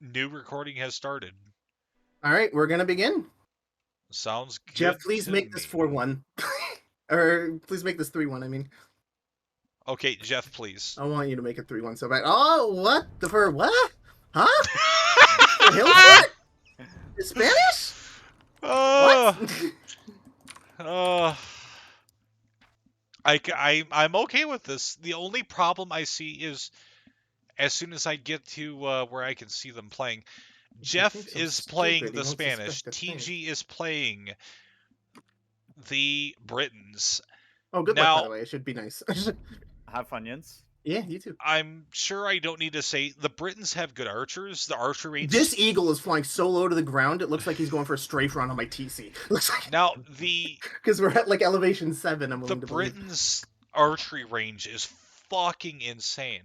New recording has started. All right, we're gonna begin. Sounds Jeff, good please to make this me. 4-1, or please make this 3-1. I mean, Okay, Jeff, please. I want you to make it 3-1 so bad. Oh, what the for what? Huh? For Hilton? Spanish? What? uh, uh, I'm okay with this. The only problem I see is as soon as I get to where I can see them playing, If he Jeff thinks I'm is playing stupid, he the won't Spanish. suspect a thing. TG is playing the Britons. Oh, good luck, by Now, the way. It should be nice. Have Funyuns. Yeah, you too. I'm sure I don't need to say the Britons have good archers. The archer range. This eagle is flying so low to the ground, it looks like he's going for a strafe run on my TC. Looks like Now because we're at like elevation 7. I'm the willing to believe. Britons' archery range is fucking insane.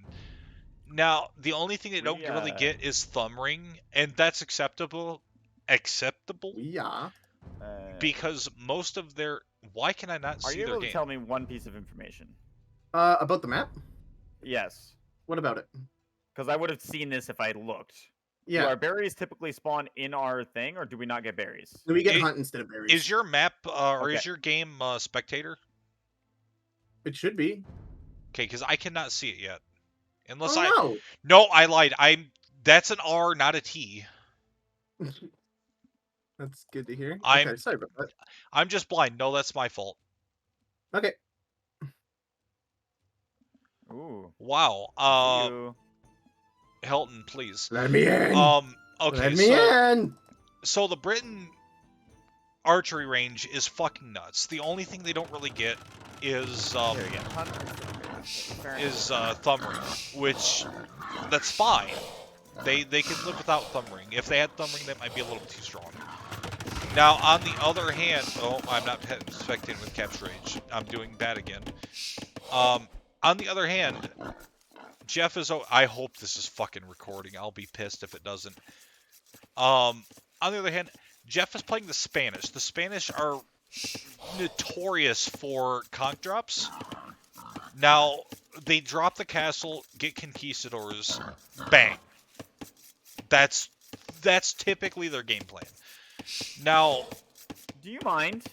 Now, the only thing they don't really get is thumb ring, and that's acceptable. Yeah. Because most of their. Why can I not Are see you their able to game? tell me one piece of information? About the map? Yes. What about it? Because I would have seen this if I looked. Do Yeah. our berries typically spawn in our thing, or do we not get berries? We get hunt instead of berries. Is your map or Okay. is your game spectator? It should be. Okay, because I cannot see it yet. Unless Oh, No, I lied. That's an R, not a T. no. That's good to hear. I'm Okay, sorry about that. I'm just blind. No, that's my fault. Okay. Ooh. Wow. See you. Helton, please. Let me in. Okay, Let me in. So the Briton archery range is fucking nuts. The only thing they don't really get is thumb ring, which that's fine. They can live without thumb ring. If they had thumb ring, that might be a little too strong. Now, on the other hand, I'm not spectating with capture range. I'm doing that again. On the other hand, Jeff is. I hope this is fucking recording. I'll be pissed if it doesn't. On the other hand, Jeff is playing the Spanish. The Spanish are notorious for conch drops. Now, they drop the castle, get conquistadors, bang. That's typically their game plan. Now, do you mind?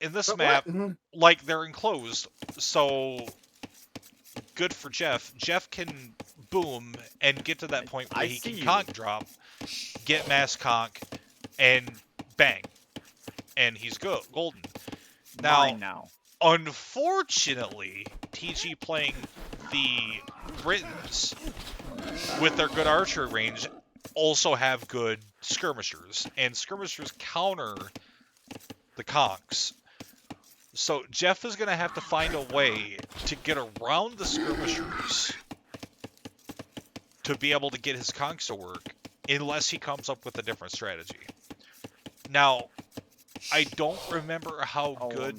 In this map, like, they're enclosed, so good for Jeff. Jeff can boom and get to that point where he can conch drop, get mass conch, and bang. And he's golden. Now, unfortunately, TG playing the Britons with their good archer range also have good skirmishers, and skirmishers counter the conchs. So Jeff is going to have to find a way to get around the skirmishers to be able to get his conchs to work, unless he comes up with a different strategy. Now, I don't remember how good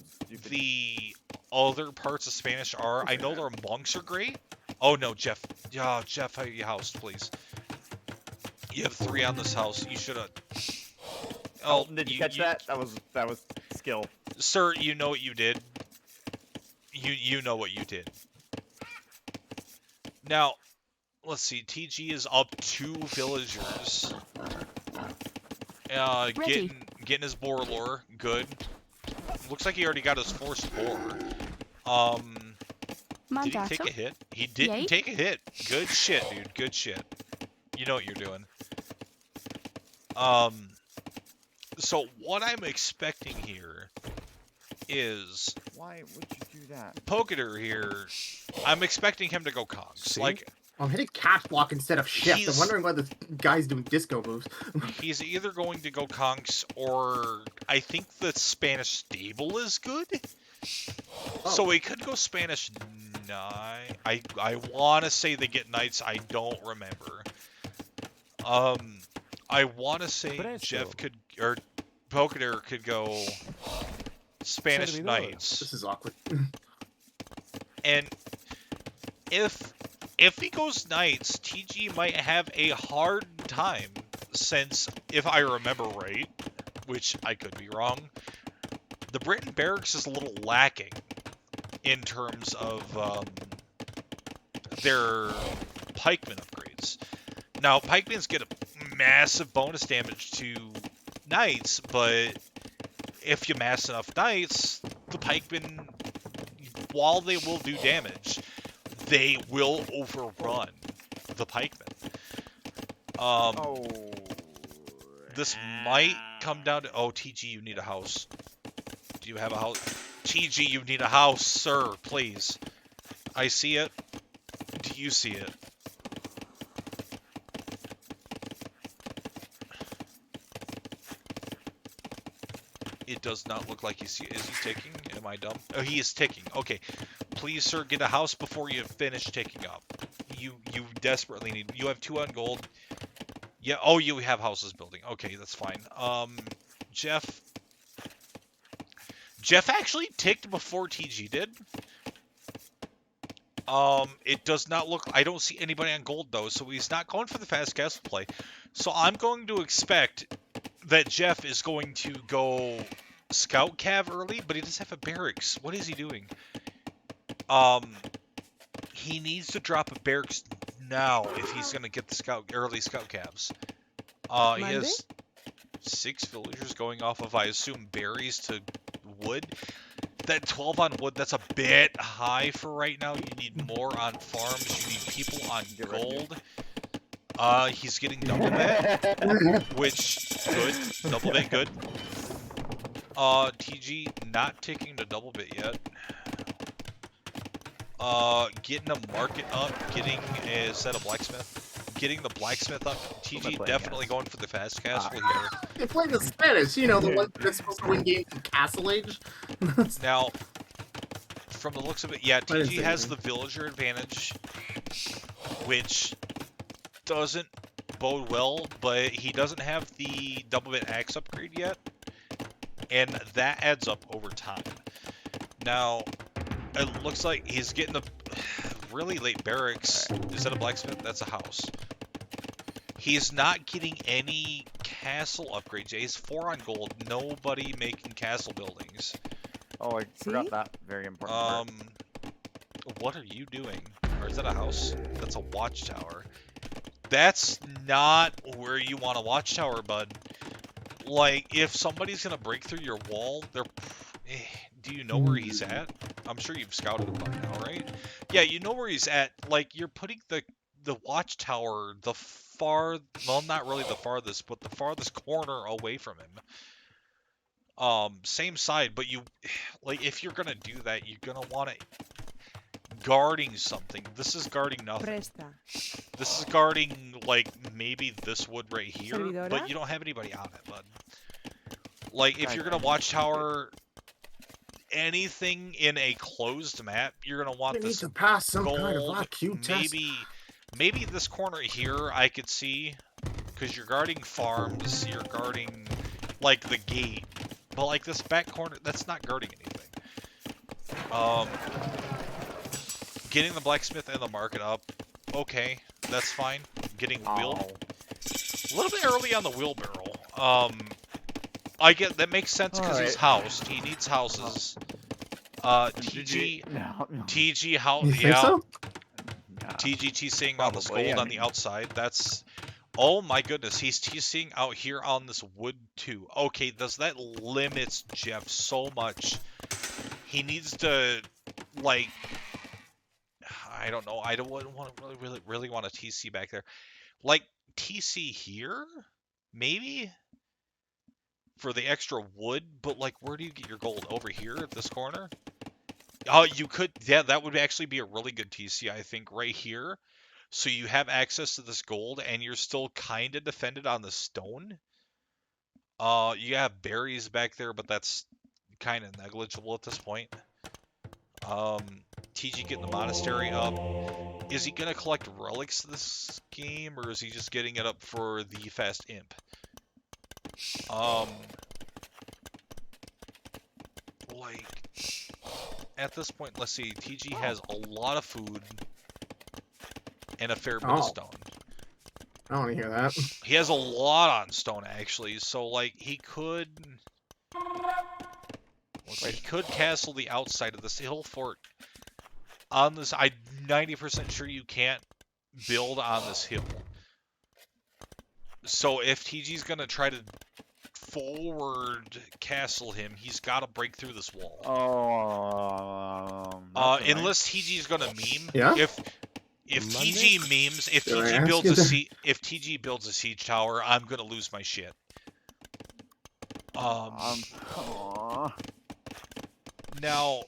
the other parts of Spanish are. I know their monks are great. Oh no, Jeff. Yeah, Jeff, how you housed, please? You have 3 on this house. You should have. Oh, did you catch that? That was skill. Sir, you know what you did. You know what you did. Now, let's see. TG is up 2 villagers. Getting his boar lore. Good. Looks like he already got his forced boar. Did he take a hit? He didn't take a hit. Good shit, dude. Good shit. You know what you're doing. So what I'm expecting here is... Why would you do that? Pokeder here, I'm expecting him to go conchs. Like, I'm hitting cash block instead of shift. I'm wondering why the guy's doing disco moves. He's either going to go conchs or I think the Spanish stable is good. Oh. So he could go Spanish knight. I want to say they get knights. I don't remember. I want to say Jeff could, or Pokeder could go Spanish knights. This is awkward. And if he goes knights, TG might have a hard time, since if I remember right, which I could be wrong, the Britain barracks is a little lacking in terms of their pikeman upgrades. Now, pikemans get massive bonus damage to knights, but if you mass enough knights, the pikemen, while they will do damage, they will overrun the pikemen. This might come down to... Oh, TG, you need a house. Do you have a house? TG, you need a house, sir, please. I see it. Do you see it? It does not look like he's... Is he ticking? Am I dumb? Oh, he is ticking. Okay. Please, sir, get a house before you finish ticking up. You desperately need... You have 2 on gold. Yeah, oh, you have houses building. Okay, that's fine. Jeff actually ticked before TG did. It does not look... I don't see anybody on gold, though, so he's not going for the fast castle play. So I'm going to expect that Jeff is going to go scout cav early, but he does have a barracks. What is he doing? He needs to drop a barracks now if he's going to get the early scout calves. He has 6 villagers going off of, I assume, berries to wood. That 12 on wood, that's a bit high for right now. You need more on farms. You need people on gold. He's getting double bit, which, good. Double bit, good. TG not taking the double bit yet. Getting a market up, getting a set of blacksmith, getting the blacksmith up. TG definitely going for the fast castle here. They play the Spanish, you know, the one that's supposed to win games in Castle Age. Now, from the looks of it, yeah, TG has the villager advantage, which doesn't bode well, but he doesn't have the double bit axe upgrade yet, and that adds up over time. Now, it looks like he's getting a really late barracks. Is that a blacksmith? That's a house. He's not getting any castle upgrades. He's 4 on gold. Nobody making castle buildings. Oh, I forgot that very important part. What are you doing? Or is that a house? That's a watchtower. That's not where you want a watchtower, bud. Like, if somebody's gonna break through your wall, they're... Do you know where he's at? I'm sure you've scouted him by now, right? Yeah, you know where he's at. Like, you're putting the watchtower the far... Well, not really the farthest, but the farthest corner away from him. Same side, but you... Like, if you're gonna do that, you're gonna want it guarding something. This is guarding nothing. This is guarding, like, maybe this wood right here, but you don't have anybody on it, bud. Like, if you're gonna watchtower... anything in a closed map, you're gonna want this to pass some gold. Kind of IQ test. Maybe this corner here I could see, because you're guarding farms, you're guarding like the gate, but like this back corner, that's not guarding anything. Getting the blacksmith and the market up, okay, that's fine. Getting wheel, a little bit early on the wheelbarrow. I get that makes sense because he's housed. He needs houses. TG, TG, how? Yeah. So? TG TCing on this gold on the outside. That's. Oh my goodness, he's TCing out here on this wood too. Okay, that limits Jeff so much. He needs to, like, I don't know. I don't want to really want to TC back there. Like TC here, maybe. For the extra wood, but like, where do you get your gold? Over here at this corner? Oh, you could, yeah, that would actually be a really good TC, I think, right here. So you have access to this gold, and you're still kind of defended on the stone. You have berries back there, but that's kind of negligible at this point. TG getting the monastery up. Is he going to collect relics this game, or is he just getting it up for the fast imp? Like, at this point, let's see, TG has a lot of food and a fair bit of stone. I don't want to hear that. He has a lot on stone, actually, so, like, he could castle the outside of this hill fort on this. I'm 90% sure you can't build on this hill. So if TG's gonna try to forward castle him, he's got to break through this wall. Unless TG's gonna meme. Yeah. If TG memes, if TG builds a siege tower, I'm gonna lose my shit. Now,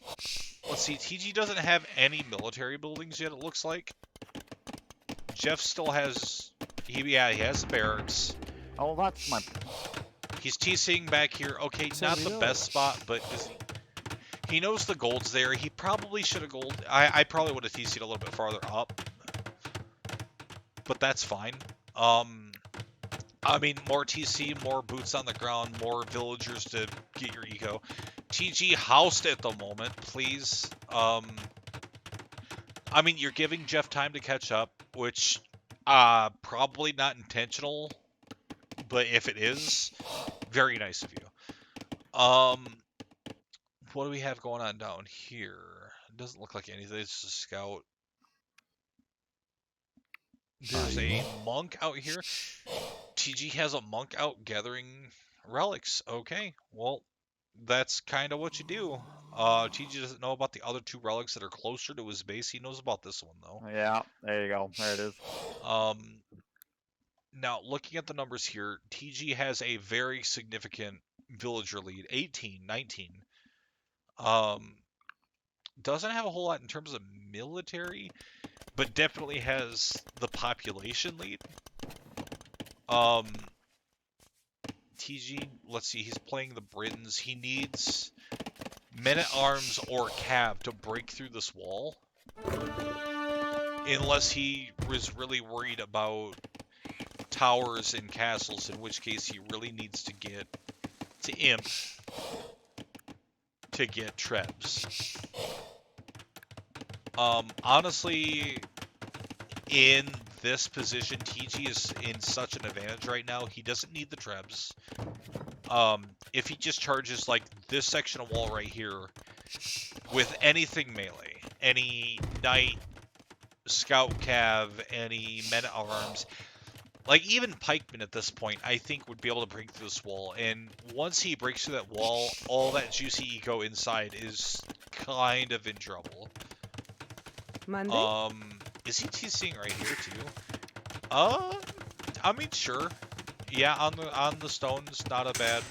let's see. TG doesn't have any military buildings yet. It looks like. Jeff still has. He has the barracks. Oh, that's my. He's TCing back here. Okay, not the best spot, but he knows the gold's there. He probably should have gold. I probably would have TC'd a little bit farther up, but that's fine. I mean, more TC, more boots on the ground, more villagers to get your eco. TG housed at the moment, please. I mean, you're giving Jeff time to catch up, which probably not intentional, but if it is, very nice of you. What do we have going on down here? It doesn't look like anything. It's just a scout. There's a monk out here. TG has a monk out gathering relics. Okay, well, that's kind of what you do. TG doesn't know about the other 2 relics that are closer to his base. He knows about this one, though. Yeah, there you go. There it is. Now, looking at the numbers here, TG has a very significant villager lead, 18, 19. Doesn't have a whole lot in terms of military, but definitely has the population lead. TG, let's see, he's playing the Britons. He needs men-at-arms or cav to break through this wall. Unless he was really worried about towers and castles, in which case he really needs to get to imp to get trebs. Honestly, in this position, TG is in such an advantage right now. He doesn't need the trebs. If he just charges like this section of wall right here with anything melee, any knight, scout cav, any men-at-arms, like even pikemen at this point, I think would be able to break through this wall. And once he breaks through that wall, all that juicy eco inside is kind of in trouble. Monday? Is he TCing right here too? I mean, sure. Yeah, on the stones, not a bad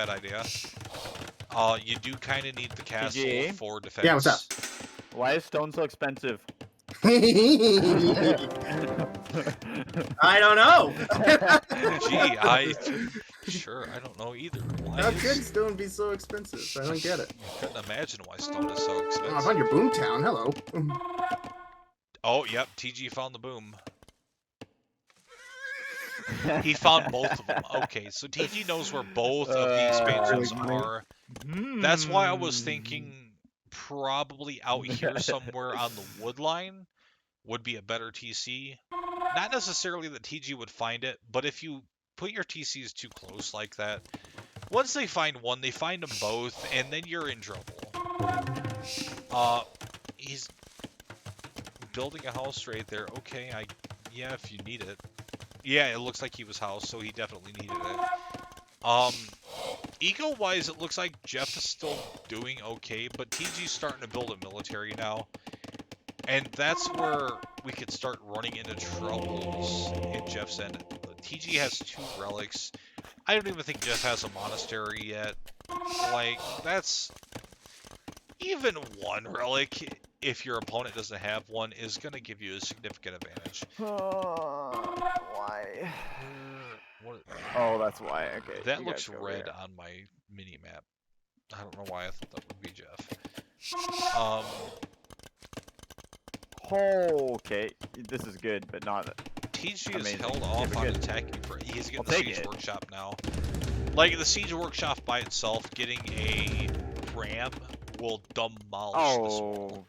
idea. You do kind of need the castle TG? for defense. Yeah, what's up? Why is stone so expensive? I don't know. Gee, sure, I don't know either. Why How is... could stone be so expensive? I don't get it. I couldn't imagine why stone is so Oh, I expensive. found your boomtown. Hello. Oh, yep, TG found the boom. He found both of them. Okay, so TG knows where both of the expansions are. That's why I was thinking probably out here somewhere on the wood line would be a better TC. Not necessarily that TG would find it, but if you put your TCs too close like that, once they find one, they find them both, and then you're in trouble. He's building a house right there. Okay, yeah, if you need it. Yeah, it looks like he was housed, so he definitely needed it. Eco-wise, it looks like Jeff is still doing okay, but TG's starting to build a military now. And that's where we could start running into troubles in Jeff's end. TG has 2 relics. I don't even think Jeff has a monastery yet. Like, that's... Even 1 relic, if your opponent doesn't have one, is going to give you a significant advantage. Why? What? Oh, that's why. Okay. That looks red on my mini-map. I don't know why I thought that would be Jeff. Okay, this is good, but not... TG has held off on attacking for... He's getting the Siege Workshop now. Like, the Siege Workshop by itself, getting a ram will demolish this wall.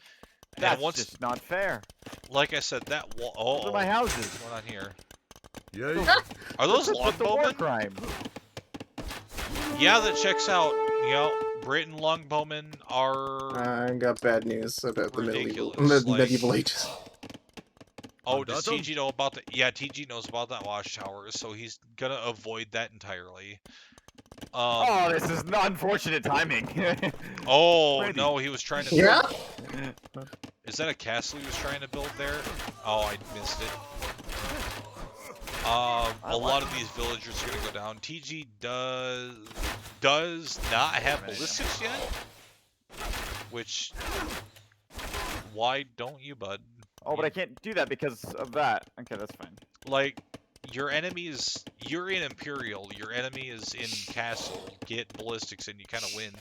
That's just not fair. Like I said, that wall... Oh, those are my houses. What's going on here? Yeah. Are those longbowmen? Crime. Yeah, that checks out. You know, Britain longbowmen are... I got bad news about the ridiculous. medieval ages. Oh, does TG know about that? Yeah, TG knows about that watchtower, so he's gonna avoid that entirely. Oh, this is unfortunate timing. Oh, Randy. no, he was trying to... Yeah. Is that a castle he was trying to build there? Oh, I missed it. A lot of these villagers are gonna go down. TG does not have ballistics yet, which... Why don't you, bud? Oh, but I can't do that because of that. Okay, that's fine. Like, your enemies, you're in Imperial, your enemy is in Castle, get ballistics and you kind of win.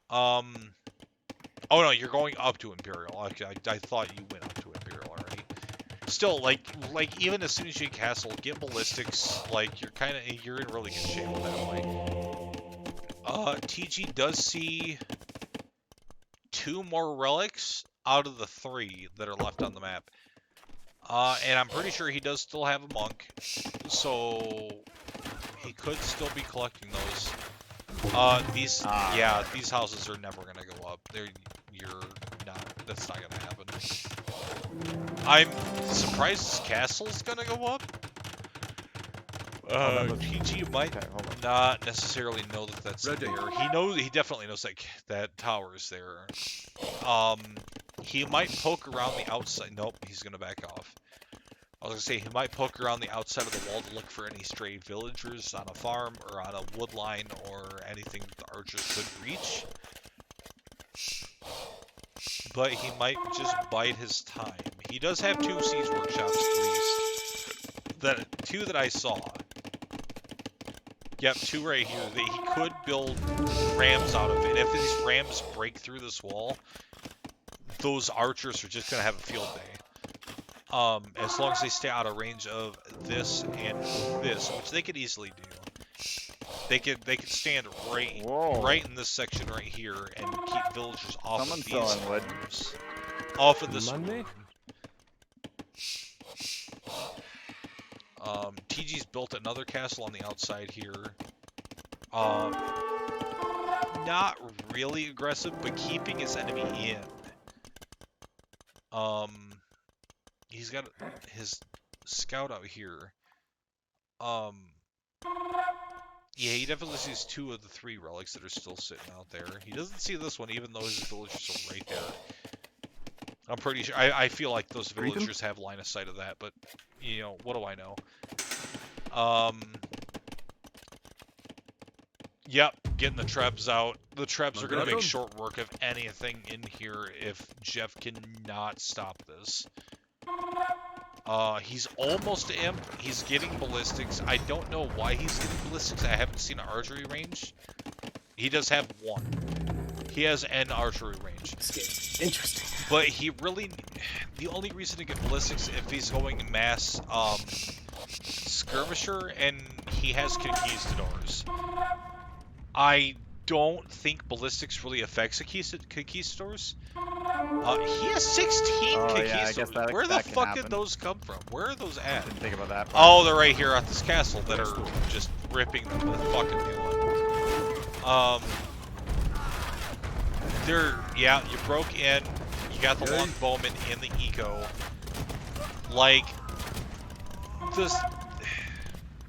Oh no, you're going up to Imperial. I thought you went up to Imperial already. Still, like even as soon as you get Castle, get ballistics, like, you're in really good shape with that way. TG does see 2 more relics out of the 3 that are left on the map. And I'm pretty sure he does still have a monk, so he could still be collecting those. These houses are never gonna go up. That's not gonna happen. I'm surprised this castle's gonna go up. TG might not necessarily know that that's there. He definitely knows that tower is there. He might poke around the outside. Nope, he's gonna back off. I was gonna say he might poke around the outside of the wall to look for any stray villagers on a farm or on a wood line or anything the archers could reach. But he might just bide his time. He does have 2 siege workshops at least. 2 that I saw. Yep, 2 right here that he could build rams out of. And if these rams break through this wall, those archers are just gonna have a field day. As long as they stay out of range of this and this, which they could easily do. They could stand right in this section right here and keep villagers off of these farms. Off of this one. TG's built another castle on the outside here. Not really aggressive, but keeping his enemy in. He's got his scout out here. Yeah, he definitely sees 2 of the 3 relics that are still sitting out there. He doesn't see this one, even though his villagers are right there. I'm pretty sure. I feel like those villagers have line of sight of that, but you know, what do I know? Yep, getting the trebs out. The trebs are gonna make short work of anything in here if Jeff cannot stop this. He's almost to imp. He's getting ballistics. I don't know why he's getting ballistics. I haven't seen an archery range. He does have 1. He has an archery range. Interesting. But he really... The only reason to get ballistics if he's going mass skirmisher and he has conquistadors. I don't think ballistics really affects conquistadors. He has 16 conquistadors. Where the fuck did those come from? Where are those at? Didn't think about that. Oh, they're right here at this castle that are just ripping the fucking new one. Yeah, you broke in. You got the longbowman in the eco. Like,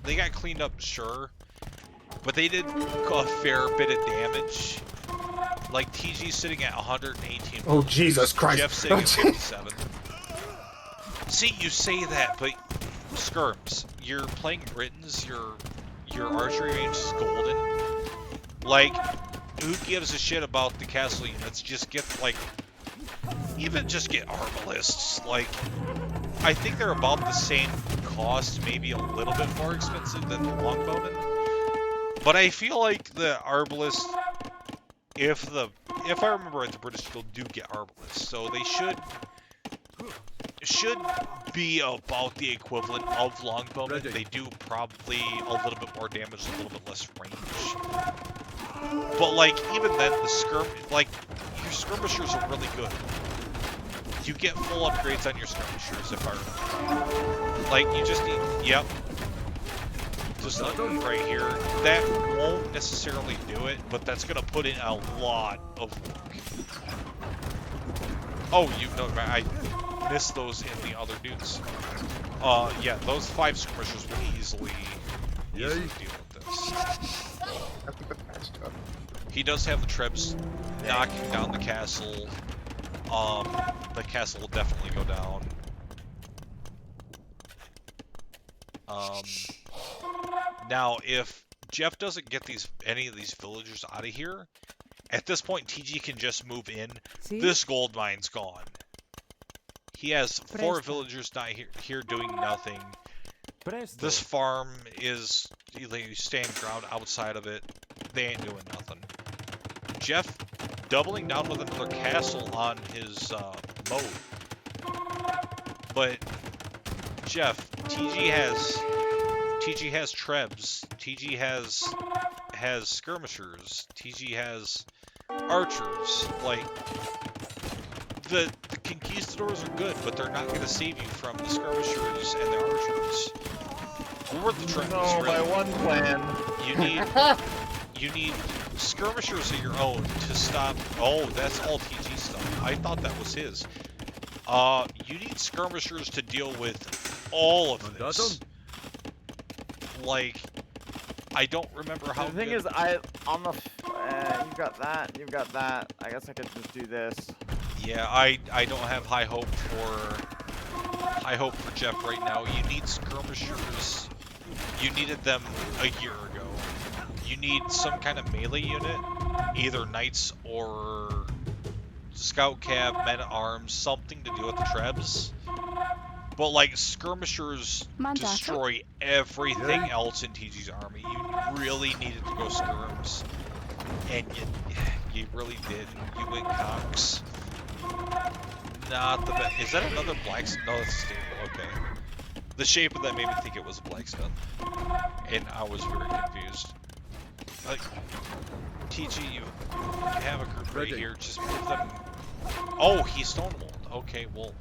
they got cleaned up, sure, but they did a fair bit of damage. Like, TG's sitting at 118. Oh, Jesus Christ. Jeff's sitting at 57. See, you say that, but skirms, you're playing Britons, your archery range is golden. Like, who gives a shit about the castle units? Just get, like, even just get arbalists. Like, I think they're about the same cost, maybe a little bit more expensive than the longbowmen. But I feel like the arbalist, if I remember right, the British still do get arbalists, so they should be about the equivalent of longbowmen. They do probably a little bit more damage, a little bit less range. But like even then, your skirmishers are really good. You get full upgrades on your skirmishers if I remember. Like you just need, yep. Just like right here. That won't necessarily do it, but that's gonna put in a lot of work. Oh, you know, miss those in the other dudes. Yeah, those 5 skirmishers will easily deal with this. He does have the trebs knocking down the castle. The castle will definitely go down. Now, if Jeff doesn't get any of these villagers out of here, at this point TG can just move in. See? This gold mine's gone. He has 4 villagers not here doing nothing. This farm is you stand ground outside of it. They ain't doing nothing. Jeff doubling down with another castle on his moat. But Jeff, TG has trebs. TG has skirmishers. TG has archers. Like the conquistadors are good, but they're not going to save you from the skirmishers and the archers. Or the trebs. No, really. my one plan. You need skirmishers of your own to stop. Oh, that's all TG stuff. I thought that was his. You need skirmishers to deal with all of this. Like, I don't remember how. The thing is, you've got that, you've got that. I guess I could just do this. Yeah, I don't have high hope for Jeff right now. You need skirmishers. You needed them a year ago. You need some kind of melee unit, either knights or scout cab, men at arms, something to deal with the trebs. But like skirmishers destroy everything else in TG's army. You really needed to go skirms, and you really did. You went Cox. Not the best. Is that another blacksmith? No, that's a stable. Okay. The shape of that made me think it was a blacksmith, and I was very confused. Like, TG, you have a group right here. Just move them. Oh, he's stonewalled. Okay, well.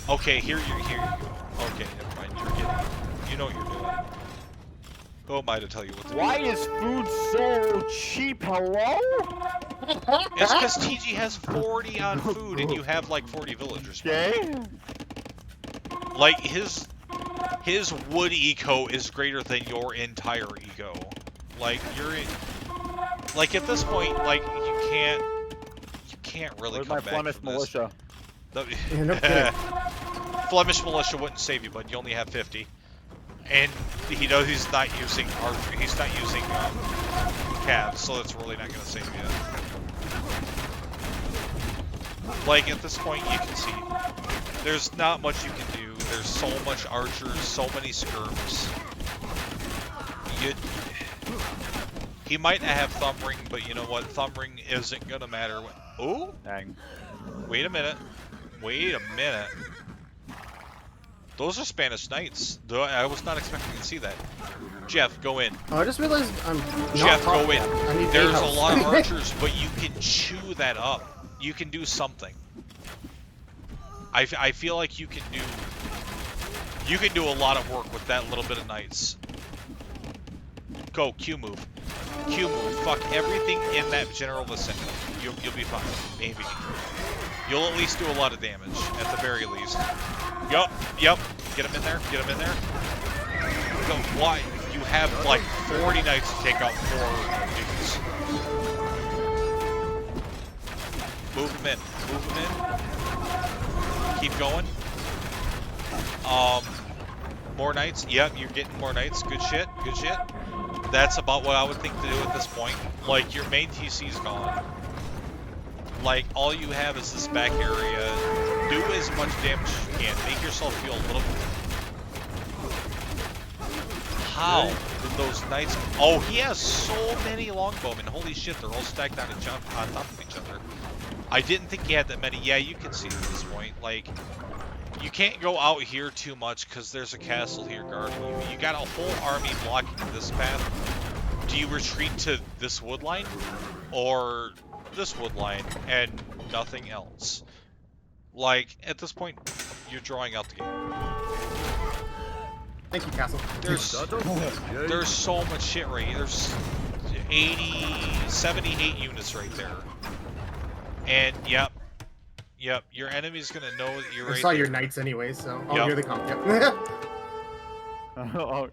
Okay, here you go. Okay, never mind. You know what you're doing. Who am I to tell you what to do? Why is food so cheap? Hello? It's because TG has 40 on food and you have like 40 villagers. Okay. Like his wood eco is greater than your entire eco. Like like at this point, like you can't really Where's come my back Flemish from militia? This. Flemish militia wouldn't save you, bud. You only have 50. And he knows he's not using cabs, so it's really not going to save you. Like, at this point, you can see, there's not much you can do. There's so much archers, so many skirms. He might not have thumb ring, but you know what? Thumb ring isn't going to matter. Oh? Dang. Wait a minute. Wait a minute. Those are Spanish knights. I was not expecting to see that. Jeff, go in. Oh, I just realized I'm not Jeff, go in. There's a lot of archers, but you can chew that up. You can do something. I feel like you can do a lot of work with that little bit of knights. Go, Q move. Q move. Fuck everything in that general vicinity. You'll be fine. Maybe. You'll at least do a lot of damage, at the very least. Yup. Get him in there. Get him in there. Go. Why? You have like 40 knights to take out 4 dudes. Move him in. Move him in. Keep going. More knights. Yep, you're getting more knights. Good shit. Good shit. That's about what I would think to do at this point. Like, your main TC's gone. Like, all you have is this back area. Do as much damage as you can. Make yourself feel a little bit. How did those knights... Oh, he has so many longbowmen. Holy shit, they're all stacked on top of each other. I didn't think he had that many. Yeah, you can see at this point. Like, you can't go out here too much because there's a castle here guarding you. You got a whole army blocking this path. Do you retreat to this wood line? Or this wood line and nothing else? Like, at this point, you're drawing out the game. Thank you, Castle. There's so much shit right here. There's 78 units right there. And, yep, Yep, your enemy's gonna know that you're I right saw there. your knights anyway, so... Oh, Yep. here they come. Yep. Oh,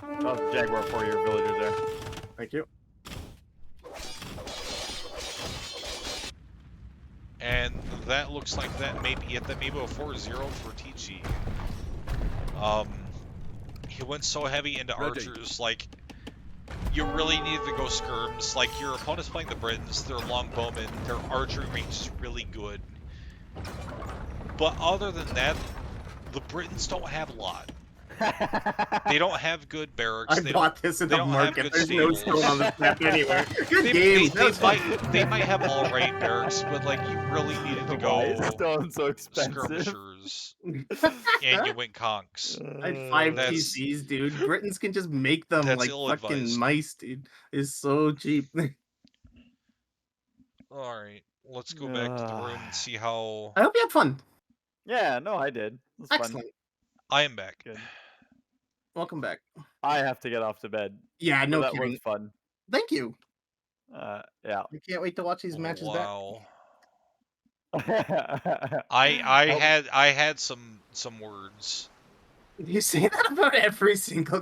that was a Jaguar for your villager there. Thank you. And that looks like that may be it. That may be a 4-0 for TG. He went so heavy into archers, like, you really needed to go skirms. Like, your opponent's playing the Britons, they're longbowmen, their archery range is really good. But other than that, the Britons don't have a lot. They don't have good barracks. I bought this in the market. There's no stone on the map anywhere. Good game. They might have all right barracks, but like you really needed to go Why is stone so expensive? skirmishers, and you went conks. I had 5 TCs, dude. Britons can just make them like fucking mice, dude. It's so cheap. All right, let's go back to the room and see how. I hope you had fun. Yeah, no, I did. It was Excellent. fun. I am back. Good. Welcome back. I have to get off to bed. Yeah, no that kidding. was fun. Thank you. Yeah. I can't wait to watch these matches Wow. back. I had some words. You say that about every single